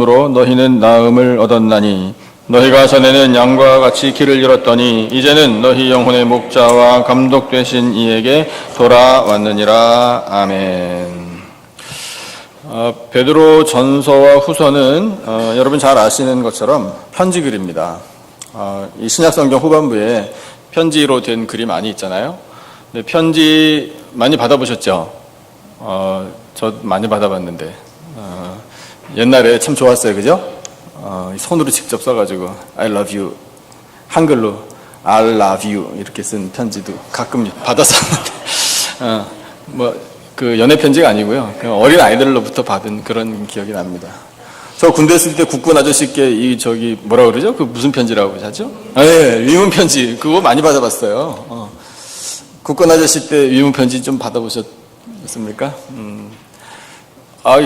으로 너희는 나음을 얻었나니 너희가 전에는 양과 같이 길을 잃었더니 이제는 너희 영혼의 목자와 감독 되신 이에게 돌아왔느니라. 아멘. 베드로 전서와 후서는 여러분 잘 아시는 것처럼 편지 글입니다. 이 신약성경 후반부에 편지로 된 글이 많이 있잖아요. 근데 편지 많이 받아보셨죠? 저 많이 받아봤는데 옛날에 참 좋았어요, 그죠? 손으로 직접 써가지고 I love you 한글로 I love you 이렇게 쓴 편지도 가끔 받았었는데 그 연애 편지가 아니고요, 그냥 어린 아이들로부터 받은 그런 기억이 납니다. 저 군대 있을 때 국군 아저씨께 저기 뭐라 그러죠? 그 무슨 편지라고 하죠? 네, 위문 편지 그거 많이 받아봤어요. 국군 아저씨 때 위문 편지 좀 받아보셨습니까?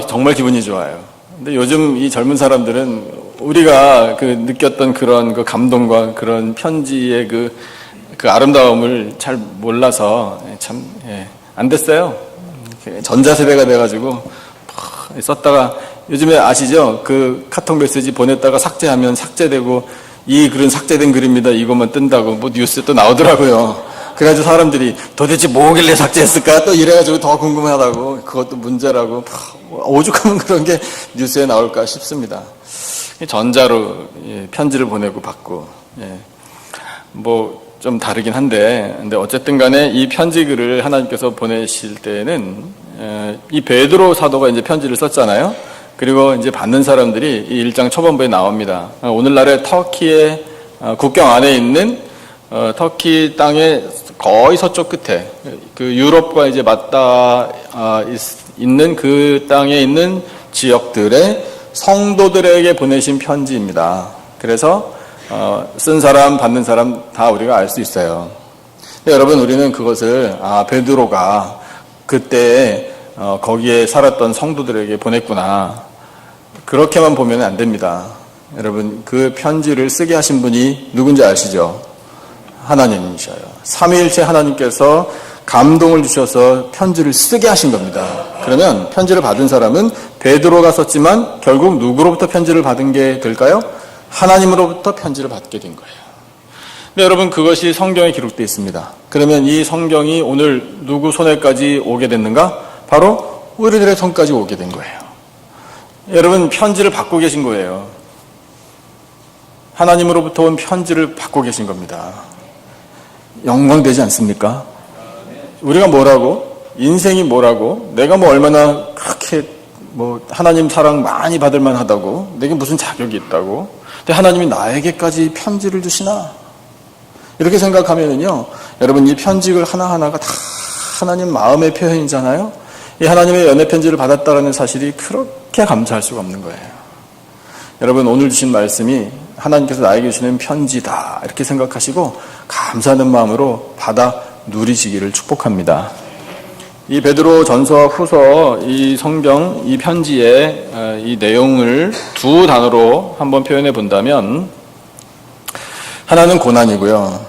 정말 기분이 좋아요. 근데 요즘 이 젊은 사람들은 우리가 느꼈던 그런 감동과 그런 편지의 그 아름다움을 잘 몰라서 참 안 됐어요. 전자세대가 돼가지고 썼다가 요즘에 아시죠? 그 카톡 메시지 보냈다가 삭제하면 삭제되고 이 글은 삭제된 글입니다. 이것만 뜬다고 뉴스에 또 나오더라고요. 그래가지고 사람들이 도대체 뭐길래 삭제했을까? 또 이래가지고 더 궁금하다고 그것도 문제라고 오죽하면 그런 게 뉴스에 나올까 싶습니다. 전자로 편지를 보내고 받고 좀 다르긴 한데 근데 어쨌든 간에 이 편지 글을 하나님께서 보내실 때는 이 베드로 사도가 이제 편지를 썼잖아요. 그리고 이제 받는 사람들이 이 1장 초반부에 나옵니다. 오늘날의 터키의 국경 안에 있는 터키 땅의 거의 서쪽 끝에 그 유럽과 이제 맞닿아 있는 그 땅에 있는 지역들의 성도들에게 보내신 편지입니다. 그래서 쓴 사람 받는 사람 다 우리가 알 수 있어요. 근데 여러분 우리는 그것을 베드로가 그때 거기에 살았던 성도들에게 보냈구나 그렇게만 보면 안 됩니다. 여러분 그 편지를 쓰게 하신 분이 누군지 아시죠? 하나님이셔요. 삼위일체 하나님께서 감동을 주셔서 편지를 쓰게 하신 겁니다. 그러면 편지를 받은 사람은 베드로가 썼지만 결국 누구로부터 편지를 받은 게 될까요? 하나님으로부터 편지를 받게 된 거예요. 근데 여러분 그것이 성경에 기록되어 있습니다. 그러면 이 성경이 오늘 누구 손에까지 오게 됐는가? 바로 우리들의 손까지 오게 된 거예요. 여러분 편지를 받고 계신 거예요. 하나님으로부터 온 편지를 받고 계신 겁니다. 영광되지 않습니까? 우리가 뭐라고? 인생이 뭐라고? 내가 얼마나 그렇게 하나님 사랑 많이 받을 만하다고? 내게 무슨 자격이 있다고? 근데 하나님이 나에게까지 편지를 주시나? 이렇게 생각하면은요, 여러분 이 편지글 하나하나가 다 하나님 마음의 표현이잖아요? 이 하나님의 연애 편지를 받았다라는 사실이 그렇게 감사할 수가 없는 거예요. 여러분 오늘 주신 말씀이 하나님께서 나에게 주시는 편지다 이렇게 생각하시고 감사하는 마음으로 받아 누리시기를 축복합니다. 이 베드로 전서와 후서 이 성경 이 편지의 이 내용을 두 단어로 한번 표현해 본다면 하나는 고난이고요.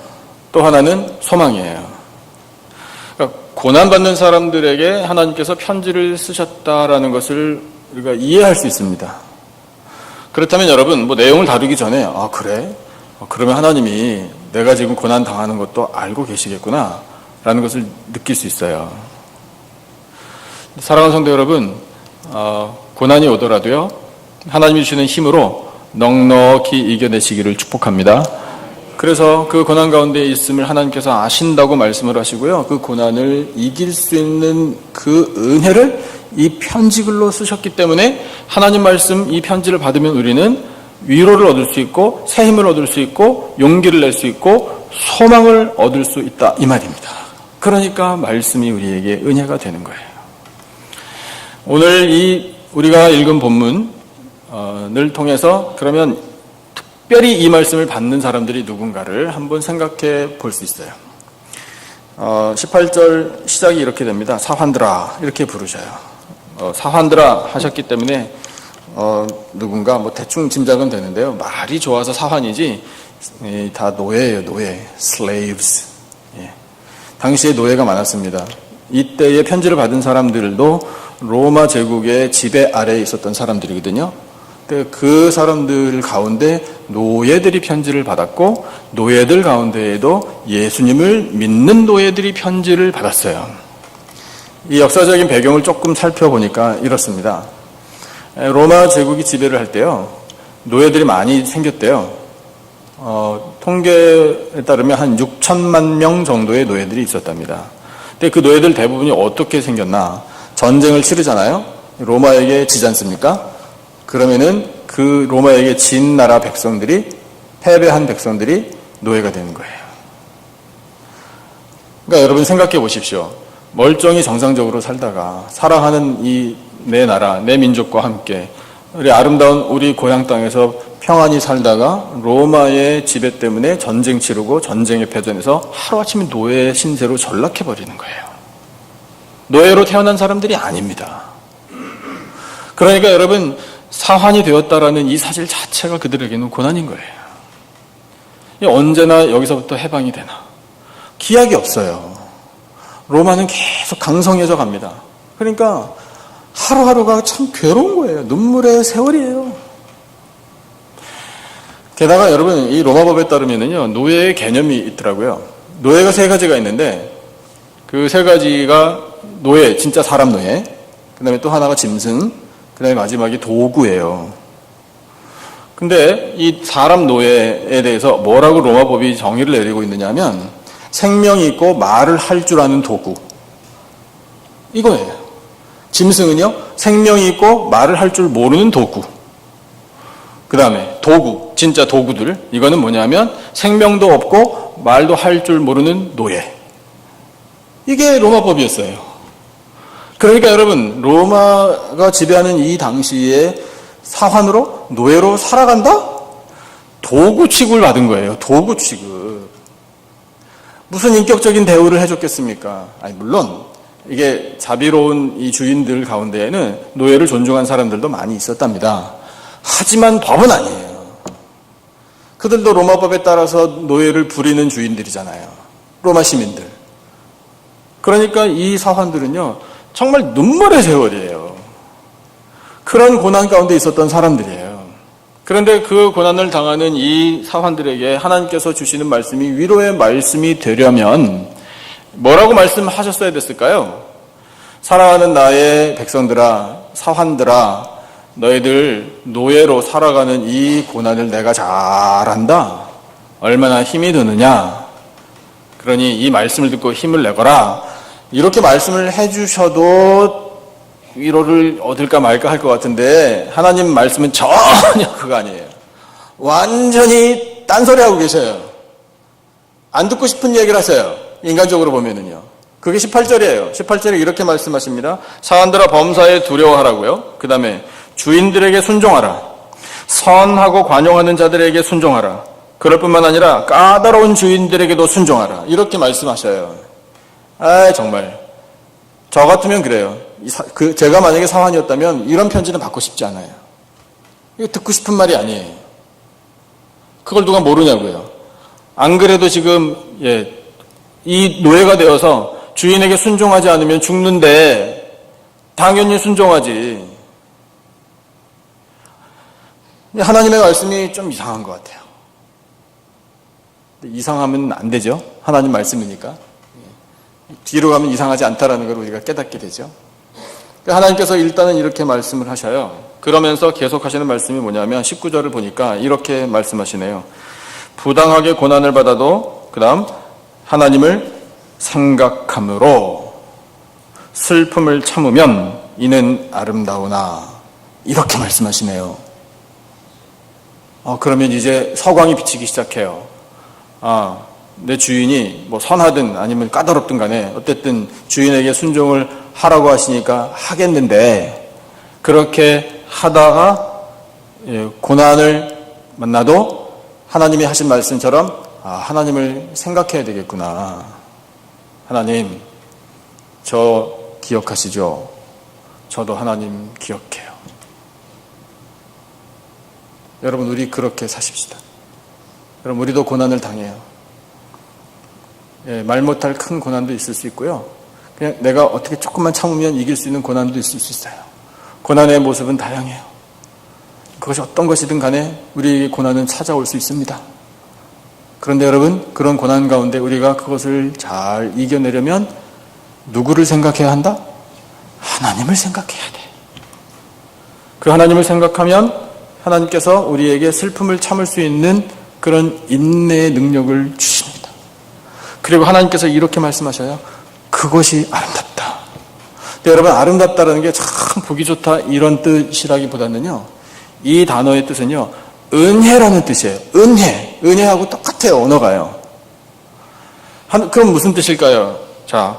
또 하나는 소망이에요. 그러니까 고난받는 사람들에게 하나님께서 편지를 쓰셨다라는 것을 우리가 이해할 수 있습니다. 그렇다면 여러분 내용을 다루기 전에 그래? 그러면 하나님이 내가 지금 고난 당하는 것도 알고 계시겠구나 라는 것을 느낄 수 있어요. 사랑하는 성도 여러분, 고난이 오더라도요 하나님이 주시는 힘으로 넉넉히 이겨내시기를 축복합니다. 그래서 그 고난 가운데 있음을 하나님께서 아신다고 말씀을 하시고요, 그 고난을 이길 수 있는 그 은혜를 이 편지글로 쓰셨기 때문에 하나님 말씀 이 편지를 받으면 우리는 위로를 얻을 수 있고 새 힘을 얻을 수 있고 용기를 낼 수 있고 소망을 얻을 수 있다 이 말입니다. 그러니까 말씀이 우리에게 은혜가 되는 거예요. 오늘 우리가 읽은 본문을 통해서 그러면 특별히 이 말씀을 받는 사람들이 누군가를 한번 생각해 볼 수 있어요. 18절 시작이 이렇게 됩니다. 사환들아 이렇게 부르셔요. 사환들아 하셨기 때문에 누군가 대충 짐작은 되는데요. 말이 좋아서 사환이지 다 노예예요. 노예, slaves. 당시에 노예가 많았습니다. 이때의 편지를 받은 사람들도 로마 제국의 지배 아래에 있었던 사람들이거든요. 그 사람들 가운데 노예들이 편지를 받았고 노예들 가운데에도 예수님을 믿는 노예들이 편지를 받았어요. 이 역사적인 배경을 조금 살펴보니까 이렇습니다. 로마 제국이 지배를 할 때요, 노예들이 많이 생겼대요. 통계에 따르면 한 6천만 명 정도의 노예들이 있었답니다. 근데 그 노예들 대부분이 어떻게 생겼나? 전쟁을 치르잖아요. 로마에게 지지 않습니까? 그러면은 그 로마에게 진 나라 백성들이, 패배한 백성들이 노예가 되는 거예요. 그러니까 여러분 생각해 보십시오. 멀쩡히 정상적으로 살다가 사랑하는 이 내 나라, 내 민족과 함께 우리 아름다운 우리 고향 땅에서 평안히 살다가 로마의 지배 때문에 전쟁 치르고 전쟁에 패전해서 하루아침에 노예 신세로 전락해버리는 거예요. 노예로 태어난 사람들이 아닙니다. 그러니까 여러분, 사환이 되었다라는 이 사실 자체가 그들에게는 고난인 거예요. 언제나 여기서부터 해방이 되나? 기약이 없어요. 로마는 계속 강성해져 갑니다. 그러니까 하루하루가 참 괴로운 거예요. 눈물의 세월이에요. 게다가 여러분, 이 로마법에 따르면은요, 노예의 개념이 있더라고요. 노예가 세 가지가 있는데, 그 세 가지가 노예, 진짜 사람 노예, 그 다음에 또 하나가 짐승, 그 다음에 마지막이 도구예요. 근데 이 사람 노예에 대해서 뭐라고 로마법이 정의를 내리고 있느냐 하면, 생명이 있고 말을 할 줄 아는 도구. 이거예요. 짐승은요, 생명이 있고 말을 할 줄 모르는 도구. 그 다음에 도구, 진짜 도구들. 이거는 뭐냐면 생명도 없고 말도 할 줄 모르는 노예. 이게 로마법이었어요. 그러니까 여러분, 로마가 지배하는 이 당시에 사환으로, 노예로 살아간다? 도구 취급을 받은 거예요. 도구 취급. 무슨 인격적인 대우를 해줬겠습니까? 아니, 물론 이게 자비로운 이 주인들 가운데에는 노예를 존중한 사람들도 많이 있었답니다. 하지만 법은 아니에요. 그들도 로마법에 따라서 노예를 부리는 주인들이잖아요. 로마 시민들. 그러니까 이 사환들은요, 정말 눈물의 세월이에요. 그런 고난 가운데 있었던 사람들이에요. 그런데 그 고난을 당하는 이 사환들에게 하나님께서 주시는 말씀이 위로의 말씀이 되려면 뭐라고 말씀하셨어야 됐을까요? 사랑하는 나의 백성들아, 사환들아, 너희들 노예로 살아가는 이 고난을 내가 잘 안다. 얼마나 힘이 드느냐. 그러니 이 말씀을 듣고 힘을 내거라. 이렇게 말씀을 해주셔도 위로를 얻을까 말까 할 것 같은데, 하나님 말씀은 전혀 그거 아니에요. 완전히 딴소리하고 계셔요. 안 듣고 싶은 얘기를 하세요. 인간적으로 보면은요. 그게 18절이에요. 18절에 이렇게 말씀하십니다. 사람들아, 범사에 두려워하라고요. 그 다음에 주인들에게 순종하라. 선하고 관용하는 자들에게 순종하라. 그럴 뿐만 아니라 까다로운 주인들에게도 순종하라. 이렇게 말씀하셔요. 정말 저 같으면 그래요. 제가 만약에 사환이었다면 이런 편지는 받고 싶지 않아요. 이거 듣고 싶은 말이 아니에요. 그걸 누가 모르냐고요. 안 그래도 지금 이 노예가 되어서 주인에게 순종하지 않으면 죽는데 당연히 순종하지. 하나님의 말씀이 좀 이상한 것 같아요. 이상하면 안 되죠. 하나님 말씀이니까. 뒤로 가면 이상하지 않다라는 걸 우리가 깨닫게 되죠. 하나님께서 일단은 이렇게 말씀을 하셔요. 그러면서 계속 하시는 말씀이 뭐냐면 19절을 보니까 이렇게 말씀하시네요. 부당하게 고난을 받아도 그 다음 하나님을 생각함으로 슬픔을 참으면 이는 아름다우나. 이렇게 말씀하시네요. 그러면 이제 서광이 비치기 시작해요. 내 주인이 뭐 선하든 아니면 까다롭든 간에 어쨌든 주인에게 순종을 하라고 하시니까 하겠는데, 그렇게 하다가 고난을 만나도 하나님이 하신 말씀처럼 하나님을 생각해야 되겠구나. 하나님, 저 기억하시죠? 저도 하나님 기억해요. 여러분, 우리 그렇게 사십시다. 여러분, 우리도 고난을 당해요. 말 못할 큰 고난도 있을 수 있고요. 그냥 내가 어떻게 조금만 참으면 이길 수 있는 고난도 있을 수 있어요. 고난의 모습은 다양해요. 그것이 어떤 것이든 간에 우리에게 고난은 찾아올 수 있습니다. 그런데 여러분, 그런 고난 가운데 우리가 그것을 잘 이겨내려면 누구를 생각해야 한다? 하나님을 생각해야 돼. 그 하나님을 생각하면 하나님께서 우리에게 슬픔을 참을 수 있는 그런 인내의 능력을 주십니다. 그리고 하나님께서 이렇게 말씀하셔요. 그것이 아름답다. 근데 여러분, 아름답다라는 게 참 보기 좋다 이런 뜻이라기보다는요, 이 단어의 뜻은요, 은혜라는 뜻이에요. 은혜하고 똑같아요, 언어가요. 그럼 무슨 뜻일까요? 자,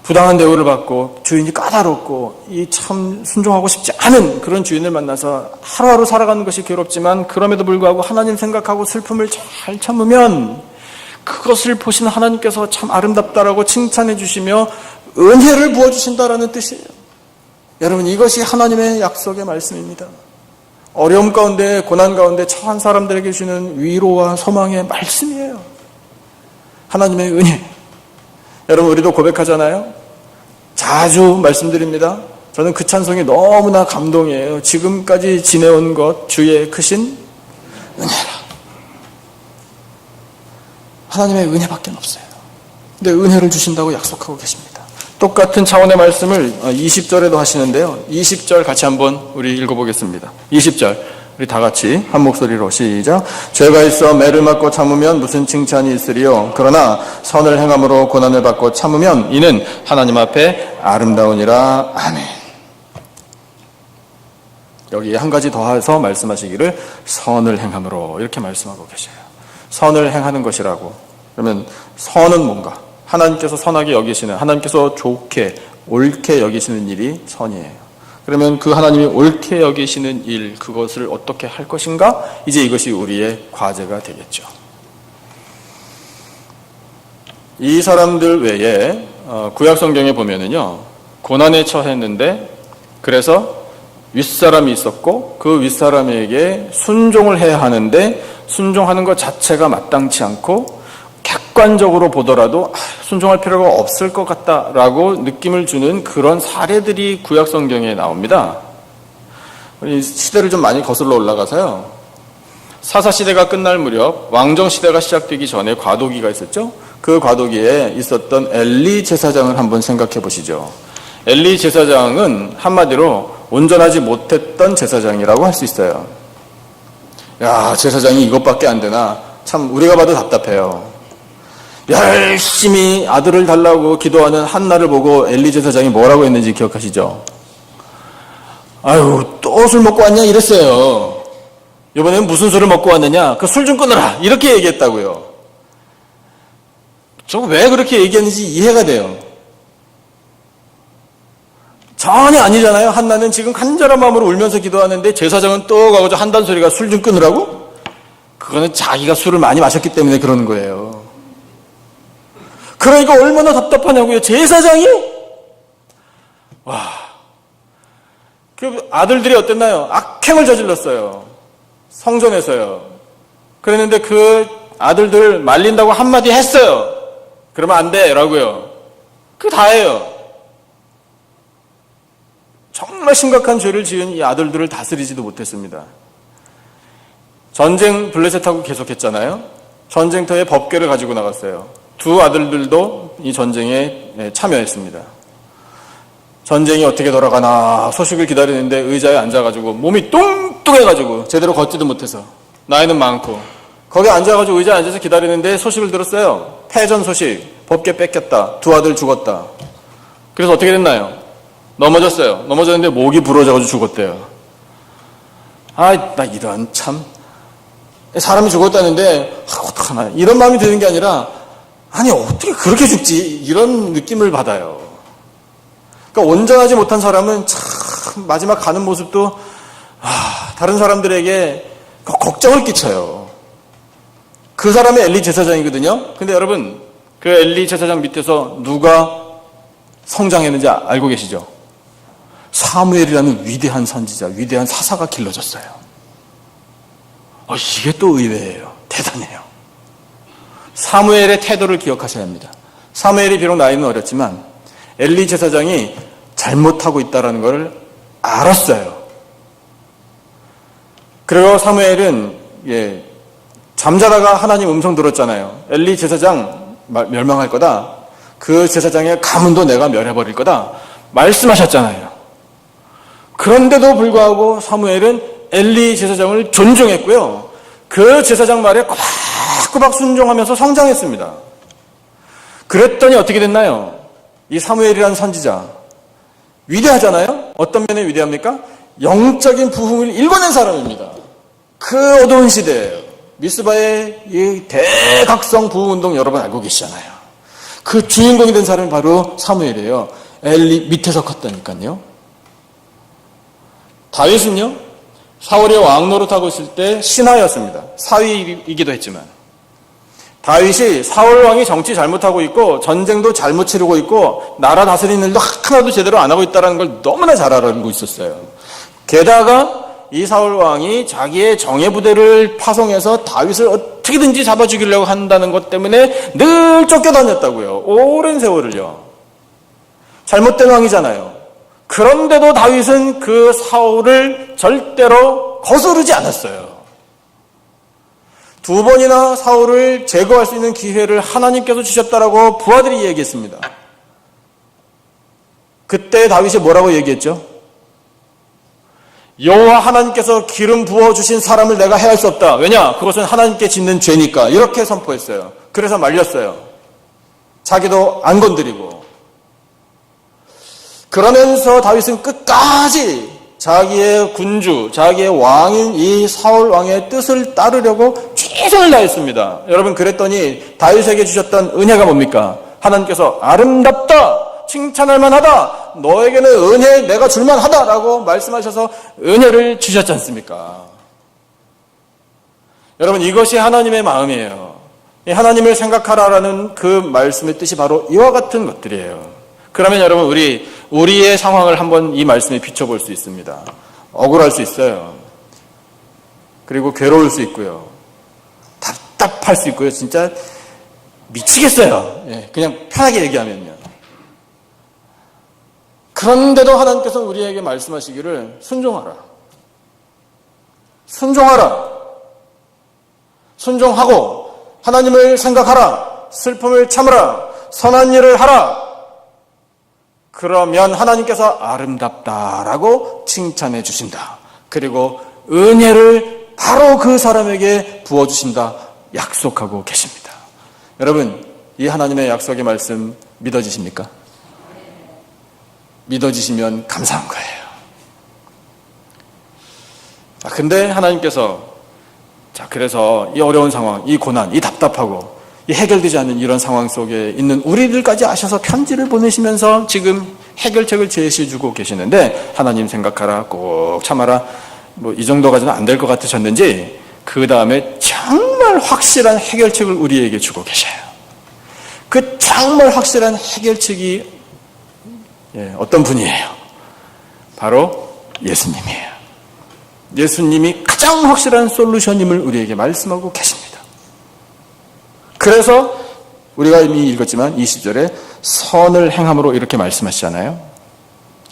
부당한 대우를 받고 주인이 까다롭고 이 참 순종하고 싶지 않은 그런 주인을 만나서 하루하루 살아가는 것이 괴롭지만 그럼에도 불구하고 하나님 생각하고 슬픔을 잘 참으면 그것을 보신 하나님께서 참 아름답다라고 칭찬해 주시며 은혜를 부어주신다라는 뜻이에요. 여러분, 이것이 하나님의 약속의 말씀입니다. 어려움 가운데 고난 가운데 처한 사람들에게 주는 위로와 소망의 말씀이에요. 하나님의 은혜. 여러분, 우리도 고백하잖아요. 자주 말씀드립니다. 저는 그 찬송이 너무나 감동이에요. 지금까지 지내온 것 주의 크신 은혜라. 하나님의 은혜밖에 없어요. 근데 은혜를 주신다고 약속하고 계십니다. 똑같은 차원의 말씀을 20절에도 하시는데요. 20절 같이 한번 우리 읽어보겠습니다. 20절 우리 다 같이 한 목소리로 시작. 죄가 있어 매를 맞고 참으면 무슨 칭찬이 있으리요. 그러나 선을 행함으로 고난을 받고 참으면 이는 하나님 앞에 아름다우니라. 아멘. 여기 한 가지 더 해서 말씀하시기를 선을 행함으로 이렇게 말씀하고 계셔요. 선을 행하는 것이라고. 그러면 선은 뭔가? 하나님께서 선하게 여기시는, 하나님께서 좋게 옳게 여기시는 일이 선이에요. 그러면 그 하나님이 옳게 여기시는 일, 그것을 어떻게 할 것인가? 이제 이것이 우리의 과제가 되겠죠. 이 사람들 외에 구약 성경에 보면은요, 고난에 처했는데 그래서 윗사람이 있었고 그 윗사람에게 순종을 해야 하는데 순종하는 것 자체가 마땅치 않고 객관적으로 보더라도 순종할 필요가 없을 것 같다라고 느낌을 주는 그런 사례들이 구약 성경에 나옵니다. 시대를 좀 많이 거슬러 올라가서요. 사사시대가 끝날 무렵 왕정시대가 시작되기 전에 과도기가 있었죠. 그 과도기에 있었던 엘리 제사장을 한번 생각해 보시죠. 엘리 제사장은 한마디로 온전하지 못했던 제사장이라고 할 수 있어요. 야, 제사장이 이것밖에 안 되나? 참 우리가 봐도 답답해요. 열심히 아들을 달라고 기도하는 한나를 보고 엘리 제사장이 뭐라고 했는지 기억하시죠? 아유, 또 술 먹고 왔냐? 이랬어요. 이번엔 무슨 술을 먹고 왔느냐? 그 술 좀 끊어라! 이렇게 얘기했다고요. 저 왜 그렇게 얘기했는지 이해가 돼요. 전혀 아니잖아요. 한나는 지금 간절한 마음으로 울면서 기도하는데 제사장은 또 가고 한다는 소리가 술 좀 끊으라고? 그거는 자기가 술을 많이 마셨기 때문에 그러는 거예요. 그러니까 얼마나 답답하냐고요. 제사장이? 와, 그 아들들이 어땠나요? 악행을 저질렀어요. 성전에서요. 그랬는데 그 아들들 말린다고 한마디 했어요. 그러면 안 돼 라고요. 그거 다예요. 정말 심각한 죄를 지은 이 아들들을 다스리지도 못했습니다. 전쟁 블레셋하고 계속했잖아요. 전쟁터에 법궤를 가지고 나갔어요. 두 아들들도 이 전쟁에 참여했습니다. 전쟁이 어떻게 돌아가나 소식을 기다리는데 의자에 앉아가지고 몸이 뚱뚱해가지고 제대로 걷지도 못해서 나이는 많고 거기 앉아가지고 의자에 앉아서 기다리는데 소식을 들었어요. 패전 소식, 법궤 뺏겼다, 두 아들 죽었다. 그래서 어떻게 됐나요? 넘어졌어요. 넘어졌는데 목이 부러져가지고 죽었대요. 아, 나 이런 참 사람이 죽었다는데 어떡하나 이런 마음이 드는 게 아니라 아니 어떻게 그렇게 죽지? 이런 느낌을 받아요. 그러니까 온전하지 못한 사람은 참 마지막 가는 모습도 다른 사람들에게 걱정을 끼쳐요. 그 사람이 엘리 제사장이거든요. 근데 여러분 그 엘리 제사장 밑에서 누가 성장했는지 알고 계시죠? 사무엘이라는 위대한 선지자, 위대한 사사가 길러졌어요. 이게 또 의외예요. 대단해요. 사무엘의 태도를 기억하셔야 합니다. 사무엘이 비록 나이는 어렸지만 엘리 제사장이 잘못하고 있다는 걸 알았어요. 그리고 사무엘은 잠자다가 하나님 음성 들었잖아요. 엘리 제사장 멸망할 거다. 그 제사장의 가문도 내가 멸해버릴 거다. 말씀하셨잖아요. 그런데도 불구하고 사무엘은 엘리 제사장을 존중했고요. 그 제사장 말에 꼬박꼬박 순종하면서 성장했습니다. 그랬더니 어떻게 됐나요? 이 사무엘이라는 선지자 위대하잖아요. 어떤 면에 위대합니까? 영적인 부흥을 일궈낸 사람입니다. 그 어두운 시대예요. 미스바의 이 대각성 부흥운동 여러분 알고 계시잖아요. 그 주인공이 된 사람이 바로 사무엘이에요. 엘리 밑에서 컸다니까요. 다윗은요, 사울의 왕 노릇하고 있을 때 신하였습니다. 사위이기도 했지만. 다윗이 사울 왕이 정치 잘못하고 있고 전쟁도 잘못 치르고 있고 나라 다스리는 일도 하나도 제대로 안 하고 있다는 걸 너무나 잘 알고 있었어요. 게다가 이 사울 왕이 자기의 정예 부대를 파송해서 다윗을 어떻게든지 잡아 죽이려고 한다는 것 때문에 늘 쫓겨다녔다고요. 오랜 세월을요. 잘못된 왕이잖아요. 그런데도 다윗은 그 사울을 절대로 거스르지 않았어요. 두 번이나 사울을 제거할 수 있는 기회를 하나님께서 주셨다라고 부하들이 얘기했습니다. 그때 다윗이 뭐라고 얘기했죠? 여호와 하나님께서 기름 부어주신 사람을 내가 해할 수 없다. 왜냐? 그것은 하나님께 짓는 죄니까. 이렇게 선포했어요. 그래서 말렸어요. 자기도 안 건드리고. 그러면서 다윗은 끝까지 자기의 군주, 자기의 왕인 이 사울 왕의 뜻을 따르려고 최선을 다했습니다. 여러분, 그랬더니 다윗에게 주셨던 은혜가 뭡니까? 하나님께서 아름답다, 칭찬할 만하다, 너에게는 은혜 내가 줄만 하다라고 말씀하셔서 은혜를 주셨지 않습니까? 여러분, 이것이 하나님의 마음이에요. 하나님을 생각하라라는 그 말씀의 뜻이 바로 이와 같은 것들이에요. 그러면 여러분, 우리의 상황을 한번 이 말씀에 비춰볼 수 있습니다. 억울할 수 있어요. 그리고 괴로울 수 있고요. 답답할 수 있고요. 진짜 미치겠어요. 그냥 편하게 얘기하면요. 그런데도 하나님께서 우리에게 말씀하시기를 순종하라. 순종하라. 순종하고 하나님을 생각하라. 슬픔을 참으라. 선한 일을 하라. 그러면 하나님께서 아름답다라고 칭찬해 주신다. 그리고 은혜를 바로 그 사람에게 부어주신다. 약속하고 계십니다. 여러분, 이 하나님의 약속의 말씀 믿어지십니까? 믿어지시면 감사한 거예요. 근데 하나님께서 그래서 이 어려운 상황, 이 고난, 이 답답하고 이 해결되지 않는 이런 상황 속에 있는 우리들까지 아셔서 편지를 보내시면서 지금 해결책을 제시해주고 계시는데, 하나님 생각하라, 꼭 참아라, 이 정도까지는 안 될 것 같으셨는지 그 다음에 정말 확실한 해결책을 우리에게 주고 계셔요. 그 정말 확실한 해결책이 어떤 분이에요? 바로 예수님이에요. 예수님이 가장 확실한 솔루션임을 우리에게 말씀하고 계십니다. 그래서 우리가 이미 읽었지만 20절에 선을 행함으로 이렇게 말씀하시잖아요.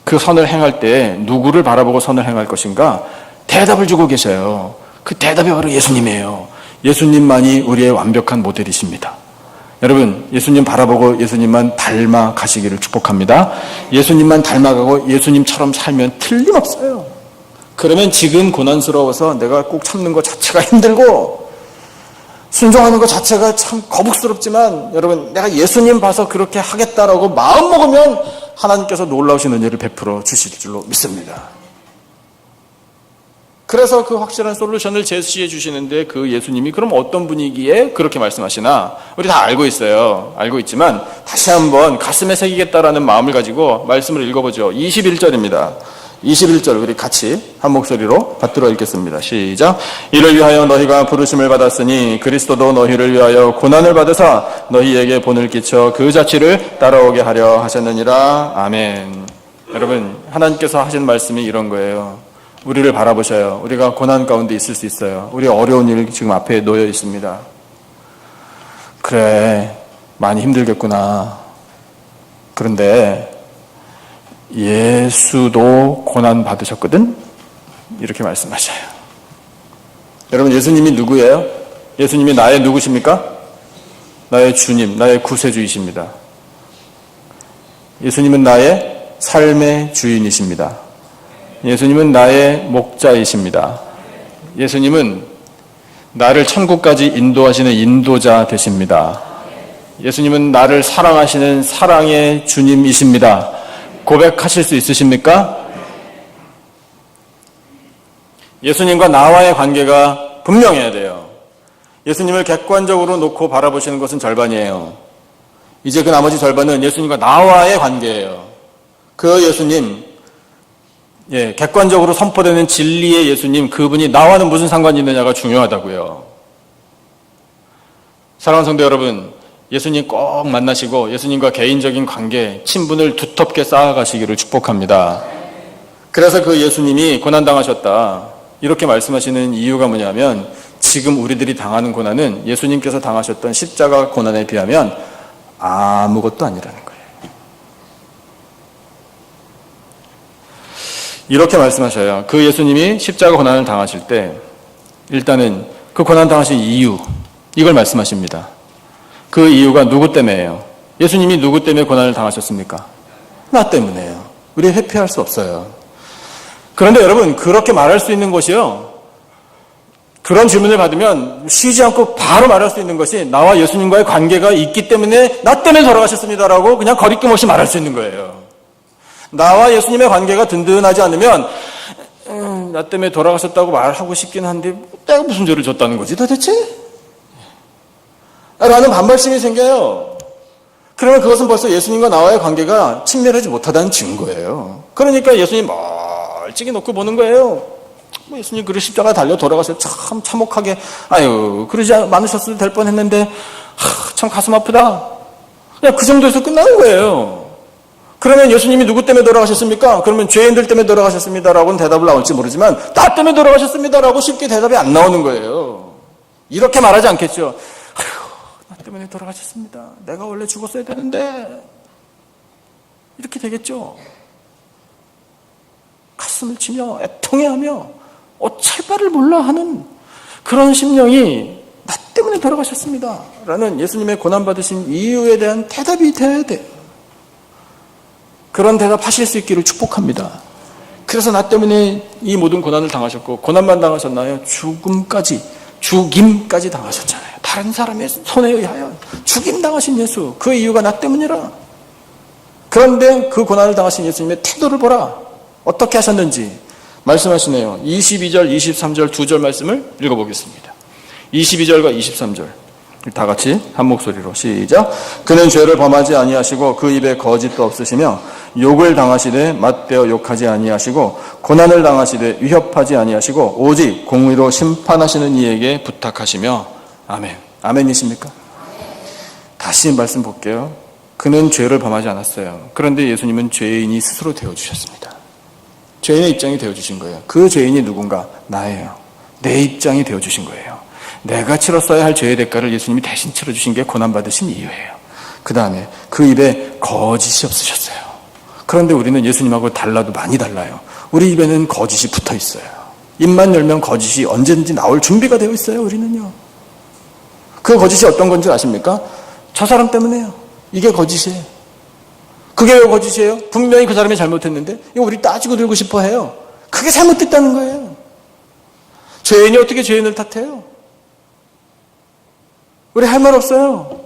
그 선을 행할 때 누구를 바라보고 선을 행할 것인가? 대답을 주고 계셔요. 그 대답이 바로 예수님이에요. 예수님만이 우리의 완벽한 모델이십니다. 여러분, 예수님 바라보고 예수님만 닮아 가시기를 축복합니다. 예수님만 닮아가고 예수님처럼 살면 틀림없어요. 그러면 지금 고난스러워서 내가 꼭 참는 것 자체가 힘들고 순종하는 것 자체가 참 거북스럽지만, 여러분, 내가 예수님 봐서 그렇게 하겠다라고 마음 먹으면 하나님께서 놀라우신 은혜를 베풀어 주실 줄로 믿습니다. 그래서 그 확실한 솔루션을 제시해 주시는데, 그 예수님이 그럼 어떤 분이기에 그렇게 말씀하시나? 우리 다 알고 있어요. 알고 있지만 다시 한번 가슴에 새기겠다라는 마음을 가지고 말씀을 읽어보죠. 21절입니다. 21절 우리 같이 한 목소리로 받들어 읽겠습니다. 시작. 이를 위하여 너희가 부르심을 받았으니 그리스도도 너희를 위하여 고난을 받으사 너희에게 본을 끼쳐 그 자취를 따라오게 하려 하셨느니라. 아멘. 여러분, 하나님께서 하신 말씀이 이런 거예요. 우리를 바라보셔요. 우리가 고난 가운데 있을 수 있어요. 우리 어려운 일 지금 앞에 놓여 있습니다. 그래, 많이 힘들겠구나. 그런데 예수도 고난 받으셨거든? 이렇게 말씀하셔요. 여러분, 예수님이 누구예요? 예수님이 나의 누구십니까? 나의 주님, 나의 구세주이십니다. 예수님은 나의 삶의 주인이십니다. 예수님은 나의 목자이십니다. 예수님은 나를 천국까지 인도하시는 인도자 되십니다. 예수님은 나를 사랑하시는 사랑의 주님이십니다. 고백하실 수 있으십니까? 예수님과 나와의 관계가 분명해야 돼요. 예수님을 객관적으로 놓고 바라보시는 것은 절반이에요. 이제 그 나머지 절반은 예수님과 나와의 관계예요. 그 예수님, 객관적으로 선포되는 진리의 예수님, 그분이 나와는 무슨 상관이 있느냐가 중요하다고요. 사랑하는 성도 여러분, 예수님 꼭 만나시고 예수님과 개인적인 관계, 친분을 두텁게 쌓아가시기를 축복합니다. 그래서 그 예수님이 고난당하셨다, 이렇게 말씀하시는 이유가 뭐냐면, 지금 우리들이 당하는 고난은 예수님께서 당하셨던 십자가 고난에 비하면 아무것도 아니라는 거예요. 이렇게 말씀하셔요. 그 예수님이 십자가 고난을 당하실 때 일단은 그 고난 당하신 이유, 이걸 말씀하십니다. 그 이유가 누구 때문에요? 예수님이 누구 때문에 고난을 당하셨습니까? 나 때문에요. 우리 회피할 수 없어요. 그런데 여러분, 그렇게 말할 수 있는 것이요, 그런 질문을 받으면 쉬지 않고 바로 말할 수 있는 것이 나와 예수님과의 관계가 있기 때문에 나 때문에 돌아가셨습니다라고 그냥 거리낌 없이 말할 수 있는 거예요. 나와 예수님의 관계가 든든하지 않으면 나 때문에 돌아가셨다고 말하고 싶긴 한데 내가 무슨 죄를 졌다는 거지 도대체? 라는 반발심이 생겨요. 그러면 그것은 벌써 예수님과 나와의 관계가 친밀하지 못하다는 증거예요. 그러니까 예수님 멀찍이 놓고 보는 거예요. 예수님 그래 십자가 달려 돌아가셔서 참 참혹하게, 아유 그러지 않으셨어도 될 뻔했는데 참 가슴 아프다. 그냥 그 정도에서 끝나는 거예요. 그러면 예수님이 누구 때문에 돌아가셨습니까? 그러면 죄인들 때문에 돌아가셨습니다라고는 대답을 나올지 모르지만 나 때문에 돌아가셨습니다라고 쉽게 대답이 안 나오는 거예요. 이렇게 말하지 않겠죠. 아유, 나 때문에 돌아가셨습니다. 내가 원래 죽었어야 되는데, 이렇게 되겠죠. 가슴을 치며 애통해하며 어쩔 바를 몰라 하는 그런 심령이 나 때문에 돌아가셨습니다 라는 예수님의 고난받으신 이유에 대한 대답이 돼야 돼요. 그런 대답하실 수 있기를 축복합니다. 그래서 나 때문에 이 모든 고난을 당하셨고, 고난만 당하셨나요? 죽임까지 당하셨잖아요. 다른 사람의 손에 의하여 죽임 당하신 예수, 그 이유가 나 때문이라. 그런데 그 고난을 당하신 예수님의 태도를 보라. 어떻게 하셨는지 말씀하시네요. 22절, 23절 두 절 말씀을 읽어보겠습니다. 22절과 23절 다 같이 한 목소리로 시작. 그는 죄를 범하지 아니하시고 그 입에 거짓도 없으시며 욕을 당하시되 맞대어 욕하지 아니하시고 고난을 당하시되 위협하지 아니하시고 오직 공의로 심판하시는 이에게 부탁하시며. 아멘. 아멘이십니까? 다시 말씀 볼게요. 그는 죄를 범하지 않았어요. 그런데 예수님은 죄인이 스스로 되어주셨습니다. 죄인의 입장이 되어주신 거예요. 그 죄인이 누군가? 나예요. 내 입장이 되어주신 거예요. 내가 치렀어야 할 죄의 대가를 예수님이 대신 치러주신 게 고난받으신 이유예요. 그 다음에 그 입에 거짓이 없으셨어요. 그런데 우리는 예수님하고 달라도 많이 달라요. 우리 입에는 거짓이 붙어 있어요. 입만 열면 거짓이 언제든지 나올 준비가 되어 있어요. 우리는요. 그 거짓이 어떤 건지 아십니까? 저 사람 때문에요. 이게 거짓이에요. 그게 왜 거짓이에요? 분명히 그 사람이 잘못했는데 이거 우리 따지고 들고 싶어 해요. 그게 잘못됐다는 거예요. 죄인이 어떻게 죄인을 탓해요? 우리 할 말 없어요.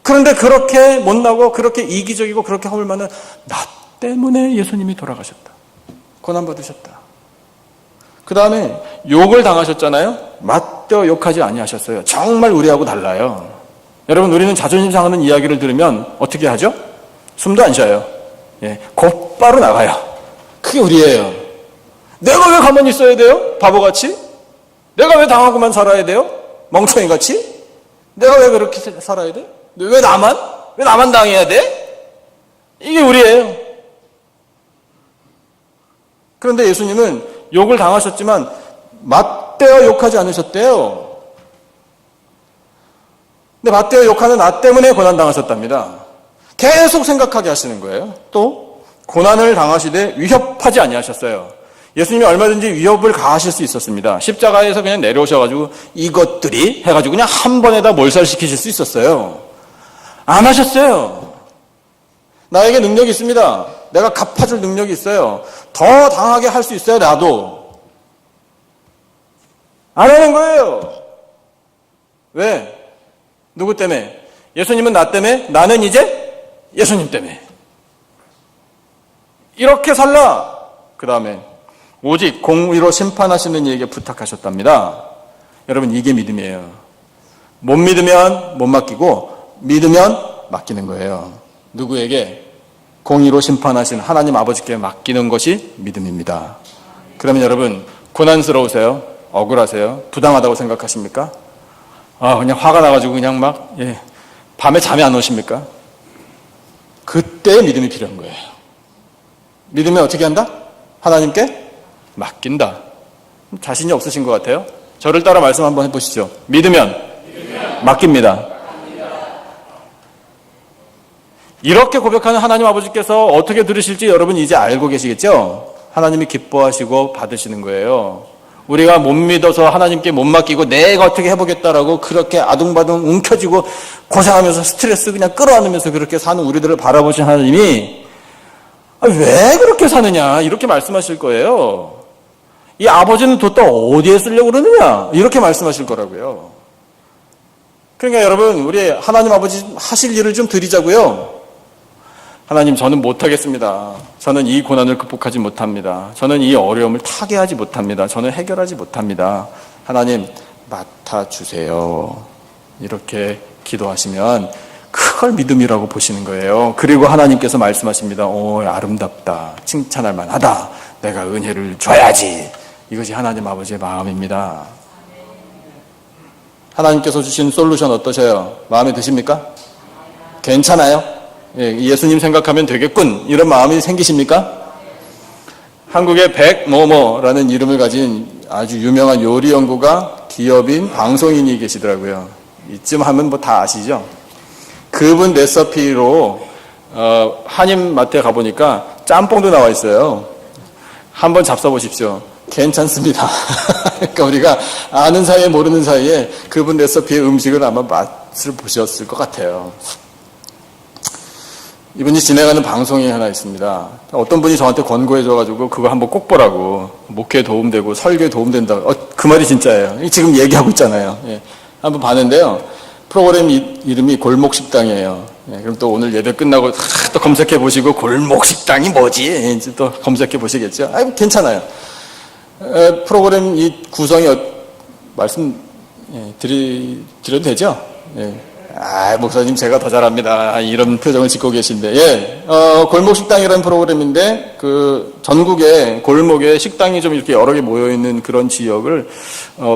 그런데 그렇게 못나고 그렇게 이기적이고 그렇게 허물만은 나 때문에 예수님이 돌아가셨다. 고난받으셨다. 그 다음에 욕을 당하셨잖아요. 맞대어 욕하지 아니하셨어요. 정말 우리하고 달라요. 여러분, 우리는 자존심 상하는 이야기를 들으면 어떻게 하죠? 숨도 안 쉬어요. 곧바로 나가요. 그게 우리예요. 내가 왜 가만히 있어야 돼요? 바보같이? 내가 왜 당하고만 살아야 돼요? 멍청이같이? 내가 왜 그렇게 살아야 돼? 왜 나만 당해야 돼? 이게 우리예요. 그런데 예수님은 욕을 당하셨지만 맞대어 욕하지 않으셨대요. 근데 맞대어 욕하는 나 때문에 고난당하셨답니다. 계속 생각하게 하시는 거예요. 또 고난을 당하시되 위협하지 아니하셨어요. 예수님이 얼마든지 위협을 가하실 수 있었습니다. 십자가에서 그냥 내려오셔가지고 이것들이 해가지고 그냥 한 번에 다 몰살시키실 수 있었어요. 안 하셨어요. 나에게 능력이 있습니다. 내가 갚아줄 능력이 있어요. 더 당하게 할 수 있어요, 나도. 안 하는 거예요. 왜? 누구 때문에? 예수님은 나 때문에, 나는 이제 예수님 때문에. 이렇게 살라. 그 다음에 오직 공의로 심판하시는 이에게 부탁하셨답니다. 여러분, 이게 믿음이에요. 못 믿으면 못 맡기고 믿으면 맡기는 거예요. 누구에게? 공의로 심판하신 하나님 아버지께 맡기는 것이 믿음입니다. 그러면 여러분, 고난스러우세요? 억울하세요? 부당하다고 생각하십니까? 그냥 화가 나가지고 그냥 밤에 잠이 안 오십니까? 그때 믿음이 필요한 거예요. 믿으면 어떻게 한다? 하나님께 맡긴다. 자신이 없으신 것 같아요? 저를 따라 말씀 한번 해보시죠. 믿으면 맡깁니다. 이렇게 고백하는 하나님 아버지께서 어떻게 들으실지 여러분 이제 알고 계시겠죠? 하나님이 기뻐하시고 받으시는 거예요. 우리가 못 믿어서 하나님께 못 맡기고 내가 어떻게 해보겠다라고 그렇게 아둥바둥 움켜쥐고 고생하면서 스트레스 그냥 끌어안으면서 그렇게 사는 우리들을 바라보신 하나님이 왜 그렇게 사느냐 이렇게 말씀하실 거예요. 이 아버지는 뒀다 어디에 쓰려고 그러느냐 이렇게 말씀하실 거라고요. 그러니까 여러분, 우리 하나님 아버지 하실 일을 좀 드리자고요. 하나님, 저는 못하겠습니다. 저는 이 고난을 극복하지 못합니다. 저는 이 어려움을 타개하지 못합니다. 저는 해결하지 못합니다. 하나님, 맡아주세요. 이렇게 기도하시면 그걸 믿음이라고 보시는 거예요. 그리고 하나님께서 말씀하십니다. 아름답다. 칭찬할 만하다. 내가 은혜를 줘야지. 이것이 하나님 아버지의 마음입니다. 하나님께서 주신 솔루션 어떠세요? 마음에 드십니까? 괜찮아요? 예수님 생각하면 되겠군. 이런 마음이 생기십니까? 한국의 백뭐뭐라는 이름을 가진 아주 유명한 요리 연구가, 기업인, 방송인이 계시더라고요. 이쯤 하면 다 아시죠? 그분 레시피로 한인마트에 가보니까 짬뽕도 나와 있어요. 한번 잡숴보십시오. 괜찮습니다. 그러니까 우리가 아는 사이에 모르는 사이에 그분 레시피의 음식을 아마 맛을 보셨을 것 같아요. 이분이 진행하는 방송이 하나 있습니다. 어떤 분이 저한테 권고해줘가지고 그거 한번 꼭 보라고. 목회에 도움되고 설교에 도움된다. 그 말이 진짜예요. 지금 얘기하고 있잖아요. 한번 봤는데요. 프로그램 이름이 골목식당이에요. 그럼 또 오늘 예배 끝나고 또 검색해 보시고 골목식당이 뭐지? 또 검색해 보시겠죠. 괜찮아요. 프로그램 이 구성이 말씀 드려도 되죠? 목사님 제가 더 잘합니다. 이런 표정을 짓고 계신데, 골목식당이라는 프로그램인데, 그 전국에 골목에 식당이 좀 이렇게 여러 개 모여있는 그런 지역을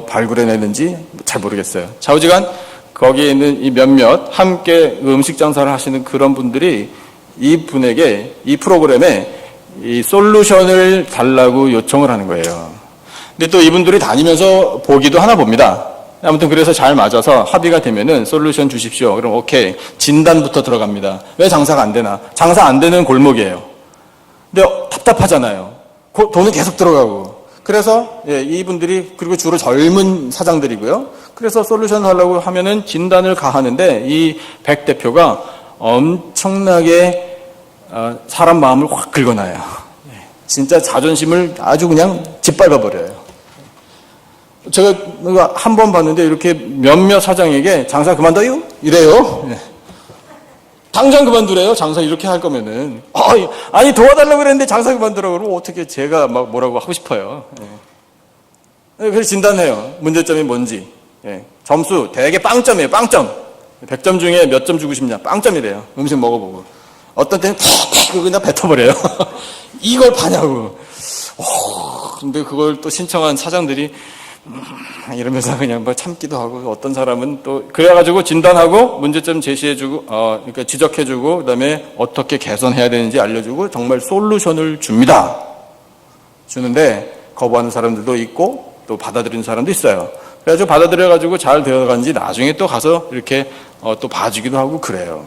발굴해내는지 잘 모르겠어요. 좌우지간 거기에 있는 이 몇몇 함께 음식 장사를 하시는 그런 분들이 이 분에게 이 프로그램에 이 솔루션을 달라고 요청을 하는 거예요. 근데 또 이분들이 다니면서 보기도 하나 봅니다. 아무튼 그래서 잘 맞아서 합의가 되면은 솔루션 주십시오. 그럼 오케이. 진단부터 들어갑니다. 왜 장사가 안 되나? 장사 안 되는 골목이에요. 근데 답답하잖아요. 돈은 계속 들어가고. 그래서 이분들이, 그리고 주로 젊은 사장들이고요. 그래서 솔루션 하려고 하면은 진단을 가하는데 이 백 대표가 엄청나게 사람 마음을 확 긁어놔요. 진짜 자존심을 아주 그냥 짓밟아버려요. 제가 한 번 봤는데 이렇게 몇몇 사장에게 장사 그만둬요? 이래요. 당장 그만두래요. 장사 이렇게 할 거면은. 아니 도와달라고 그랬는데 장사 그만두라고 그러면 어떻게 제가 막 뭐라고 하고 싶어요. 그래서 진단해요. 문제점이 뭔지. 점수 되게 빵점이에요. 빵점. 100점 중에 몇 점 주고 싶냐. 빵점이래요. 음식 먹어보고. 어떤 때는 팍 그냥 뱉어버려요. 이걸 파냐고. 근데 그걸 또 신청한 사장들이 이러면서 그냥 참기도 하고, 어떤 사람은 또 그래가지고 진단하고 문제점 제시해주고, 그러니까 지적해주고, 그다음에 어떻게 개선해야 되는지 알려주고 정말 솔루션을 줍니다. 주는데 거부하는 사람들도 있고 또 받아들이는 사람도 있어요. 그래가지고 받아들여가지고 잘 되어간지 나중에 또 가서 이렇게 또 봐주기도 하고 그래요.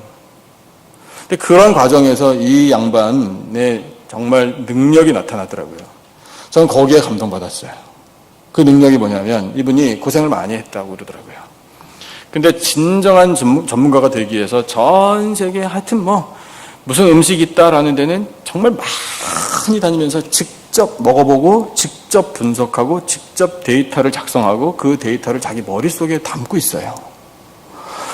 근데 그런 과정에서 이 양반의 정말 능력이 나타나더라고요. 저는 거기에 감동받았어요. 그 능력이 뭐냐면 이분이 고생을 많이 했다고 그러더라고요. 근데 진정한 전문가가 되기 위해서 전 세계에 하여튼 무슨 음식이 있다라는 데는 정말 많이 다니면서 직접 먹어보고 직접 분석하고 직접 데이터를 작성하고 그 데이터를 자기 머릿속에 담고 있어요.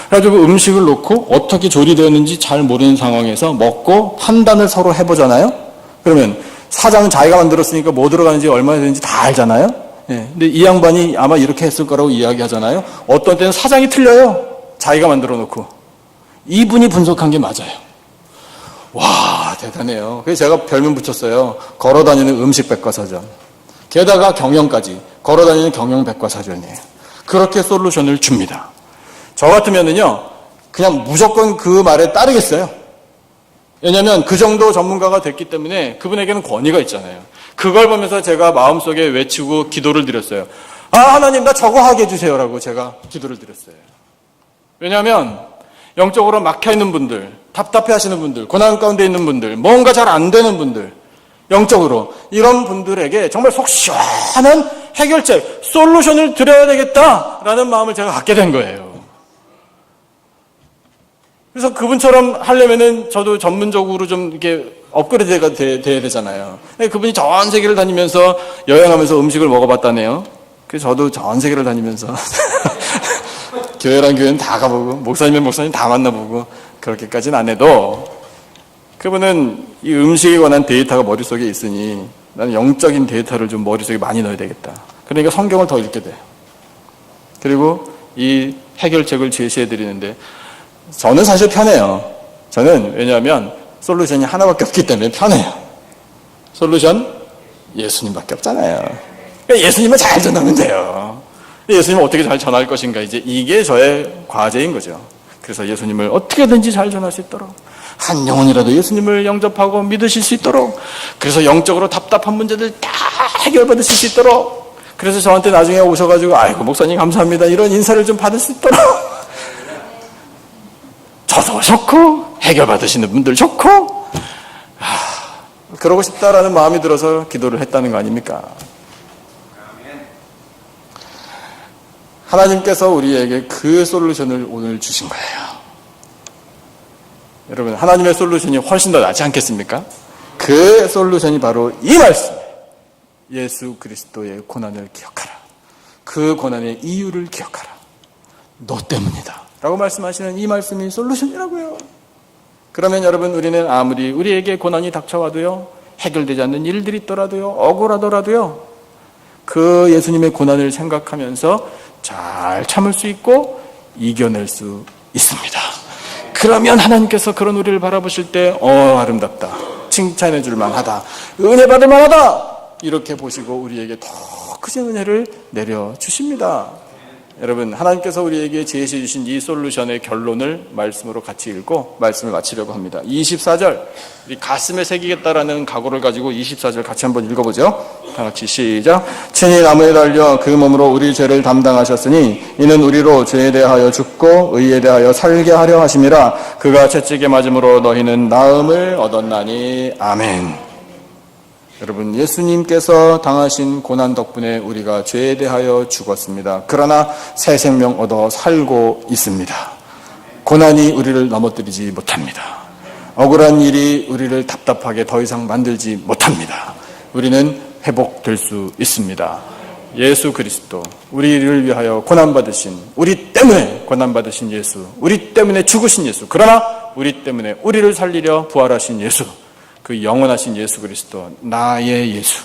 그래가지고 음식을 놓고 어떻게 조리되었는지 잘 모르는 상황에서 먹고 판단을 서로 해보잖아요. 그러면 사장은 자기가 만들었으니까 뭐 들어가는지 얼마나 되는지 다 알잖아요. 예. 근데 이 양반이 아마 이렇게 했을 거라고 이야기하잖아요. 어떤 때는 사장이 틀려요. 자기가 만들어 놓고. 이분이 분석한 게 맞아요. 와, 대단해요. 그래서 제가 별명 붙였어요. 걸어다니는 음식 백과사전. 게다가 경영까지. 걸어다니는 경영 백과사전이에요. 그렇게 솔루션을 줍니다. 저 같으면은요, 그냥 무조건 그 말에 따르겠어요. 왜냐하면 그 정도 전문가가 됐기 때문에 그분에게는 권위가 있잖아요. 그걸 보면서 제가 마음속에 외치고 기도를 드렸어요. 아, 하나님, 나 저거 하게 해주세요라고 제가 기도를 드렸어요. 왜냐하면 영적으로 막혀있는 분들, 답답해 하시는 분들, 고난 가운데 있는 분들, 뭔가 잘 안 되는 분들, 영적으로 이런 분들에게 정말 속 시원한 해결책, 솔루션을 드려야 되겠다라는 마음을 제가 갖게 된 거예요. 그래서 그분처럼 하려면은 저도 전문적으로 좀 이렇게 업그레이드가 돼야 되잖아요. 그분이 전 세계를 다니면서 여행하면서 음식을 먹어봤다네요. 그래서 저도 전 세계를 다니면서 교회란 교회는 다 가보고 목사님은 목사님 다 만나보고 그렇게까지는 안 해도 그분은 이 음식에 관한 데이터가 머릿속에 있으니 나는 영적인 데이터를 좀 머릿속에 많이 넣어야 되겠다. 그러니까 성경을 더 읽게 돼요. 그리고 이 해결책을 제시해 드리는데 저는 사실 편해요. 저는 왜냐하면 솔루션이 하나밖에 없기 때문에 편해요. 솔루션? 예수님밖에 없잖아요. 그러니까 예수님만 잘 전하면 돼요. 예수님을 어떻게 잘 전할 것인가, 이제 이게 저의 과제인 거죠. 그래서 예수님을 어떻게든지 잘 전할 수 있도록, 한 영혼이라도 예수님을 영접하고 믿으실 수 있도록, 그래서 영적으로 답답한 문제들 다 해결받으실 수 있도록, 그래서 저한테 나중에 오셔가지고 아이고 목사님 감사합니다 이런 인사를 좀 받을 수 있도록, 저도 좋고 해결받으시는 분들 좋고 그러고 싶다라는 마음이 들어서 기도를 했다는 거 아닙니까? 하나님께서 우리에게 그 솔루션을 오늘 주신 거예요. 여러분, 하나님의 솔루션이 훨씬 더 낫지 않겠습니까? 그 솔루션이 바로 이 말씀. 예수 그리스도의 고난을 기억하라. 그 고난의 이유를 기억하라. 너 때문이다 라고 말씀하시는 이 말씀이 솔루션이라고요. 그러면 여러분, 우리는 아무리 우리에게 고난이 닥쳐와도요, 해결되지 않는 일들이 있더라도요, 억울하더라도요, 그 예수님의 고난을 생각하면서 잘 참을 수 있고 이겨낼 수 있습니다. 그러면 하나님께서 그런 우리를 바라보실 때 아름답다, 칭찬해 줄 만하다, 은혜 받을 만하다 이렇게 보시고 우리에게 더 크신 은혜를 내려주십니다. 여러분, 하나님께서 우리에게 제시해 주신 이 솔루션의 결론을 말씀으로 같이 읽고 말씀을 마치려고 합니다. 24절, 우리 가슴에 새기겠다라는 각오를 가지고 24절 같이 한번 읽어보죠. 다 같이 시작. 친히 나무에 달려 그 몸으로 우리 죄를 담당하셨으니 이는 우리로 죄에 대하여 죽고 의에 대하여 살게 하려 하심이라. 그가 채찍에 맞음으로 너희는 나음을 얻었나니. 아멘. 여러분, 예수님께서 당하신 고난 덕분에 우리가 죄에 대하여 죽었습니다. 그러나 새 생명 얻어 살고 있습니다. 고난이 우리를 넘어뜨리지 못합니다. 억울한 일이 우리를 답답하게 더 이상 만들지 못합니다. 우리는 회복될 수 있습니다. 예수 그리스도, 우리를 위하여 고난받으신, 우리 때문에 고난받으신 예수, 우리 때문에 죽으신 예수, 그러나 우리 때문에 우리를 살리려 부활하신 예수, 그 영원하신 예수 그리스도, 나의 예수,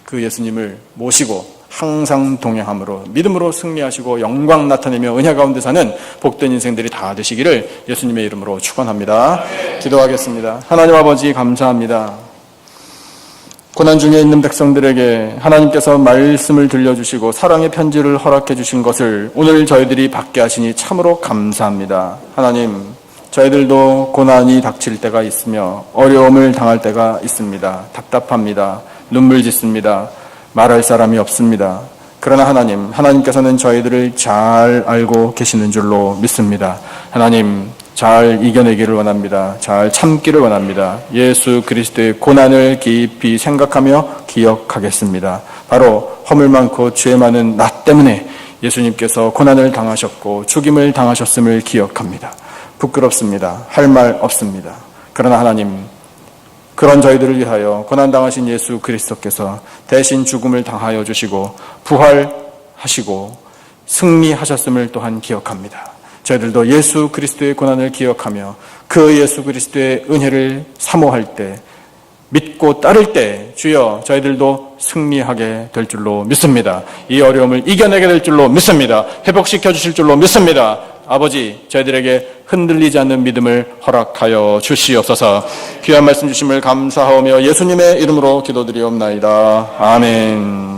그 예수님을 모시고 항상 동행함으로 믿음으로 승리하시고 영광 나타내며 은혜 가운데 사는 복된 인생들이 다 되시기를 예수님의 이름으로 축원합니다. 기도하겠습니다. 하나님 아버지, 감사합니다. 고난 중에 있는 백성들에게 하나님께서 말씀을 들려주시고 사랑의 편지를 허락해 주신 것을 오늘 저희들이 받게 하시니 참으로 감사합니다. 하나님, 저희들도 고난이 닥칠 때가 있으며 어려움을 당할 때가 있습니다. 답답합니다. 눈물 짓습니다. 말할 사람이 없습니다. 그러나 하나님께서는 저희들을 잘 알고 계시는 줄로 믿습니다. 하나님, 잘 이겨내기를 원합니다. 잘 참기를 원합니다. 예수 그리스도의 고난을 깊이 생각하며 기억하겠습니다. 바로 허물 많고 죄 많은 나 때문에 예수님께서 고난을 당하셨고 죽임을 당하셨음을 기억합니다. 부끄럽습니다. 할 말 없습니다. 그러나 하나님, 그런 저희들을 위하여 고난당하신 예수 그리스도께서 대신 죽음을 당하여 주시고 부활하시고 승리하셨음을 또한 기억합니다. 저희들도 예수 그리스도의 고난을 기억하며 그 예수 그리스도의 은혜를 사모할 때, 믿고 따를 때 주여 저희들도 승리하게 될 줄로 믿습니다. 이 어려움을 이겨내게 될 줄로 믿습니다. 회복시켜 주실 줄로 믿습니다. 아버지, 저희들에게 흔들리지 않는 믿음을 허락하여 주시옵소서. 귀한 말씀 주심을 감사하며 예수님의 이름으로 기도드리옵나이다. 아멘.